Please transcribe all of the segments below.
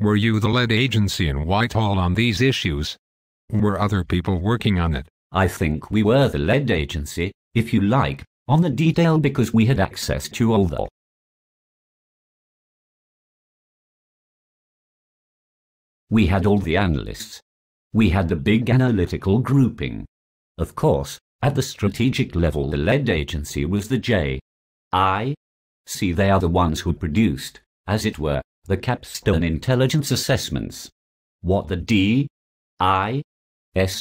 Were you the lead agency in Whitehall on these issues? Were other people working on it? I think we were the lead agency, if you like, on the detail because we had access to all the We had all the analysts. We had the big analytical grouping. Of course, at the strategic level the lead agency was the J.I. See, they are the ones who produced, as it were, the capstone intelligence assessments. What the D.I.S.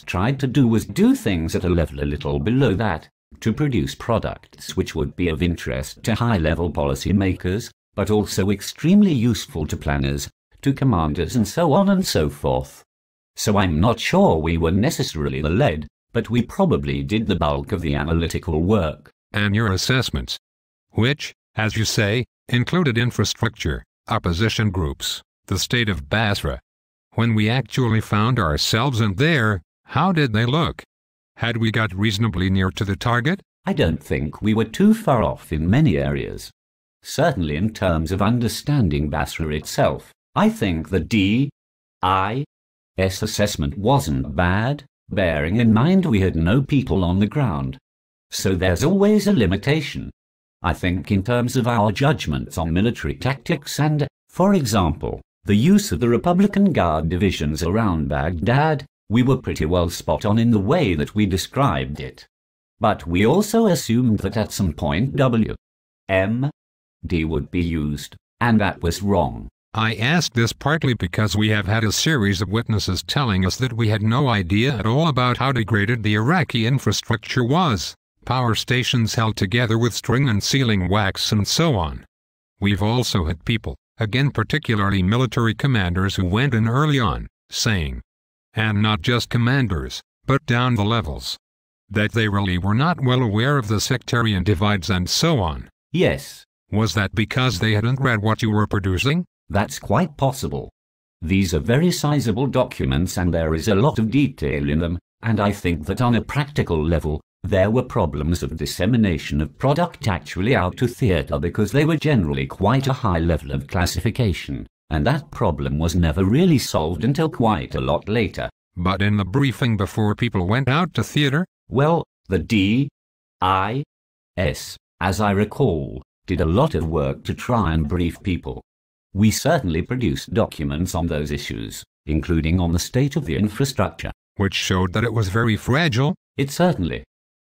tried to do was do things at a level a little below that, to produce products which would be of interest to high-level policymakers, but also extremely useful to planners, to commanders and so on and so forth. So I'm not sure we were necessarily the lead, but we probably did the bulk of the analytical work. And your assessments, which, as you say, included infrastructure, opposition groups, the state of Basra. When we actually found ourselves in there, how did they look? Had we got reasonably near to the target? I don't think we were too far off in many areas. Certainly in terms of understanding Basra itself, I think the D.I.S. assessment wasn't bad, bearing in mind we had no people on the ground. So there's always a limitation. I think in terms of our judgments on military tactics and, for example, the use of the Republican Guard divisions around Baghdad, we were pretty well spot on in the way that we described it. But we also assumed that at some point WMD would be used, and that was wrong. I ask this partly because we have had a series of witnesses telling us that we had no idea at all about how degraded the Iraqi infrastructure was, power stations held together with string and sealing wax and so on. We've also had people, again particularly military commanders who went in early on, saying, and not just commanders, but down the levels, that they really were not well aware of the sectarian divides and so on. Yes. Was that because they hadn't read what you were producing? That's quite possible. These are very sizable documents and there is a lot of detail in them, and I think that on a practical level, there were problems of dissemination of product actually out to theatre because they were generally quite a high level of classification, and that problem was never really solved until quite a lot later. But in the briefing before people went out to theatre? Well, the D.I.S., as I recall, did a lot of work to try and brief people. We certainly produced documents on those issues, including on the state of the infrastructure. Which showed that it was very fragile? It certainly.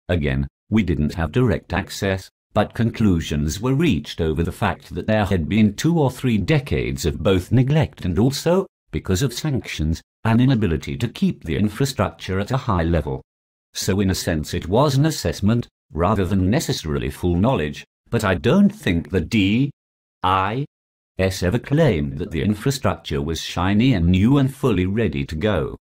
Again, we didn't have direct access, but conclusions were reached over the fact that there had been 2 or 3 decades of both neglect and also, because of sanctions, an inability to keep the infrastructure at a high level. So in a sense it was an assessment, rather than necessarily full knowledge, but I don't think the D.I.S. ever claimed that the infrastructure was shiny and new and fully ready to go.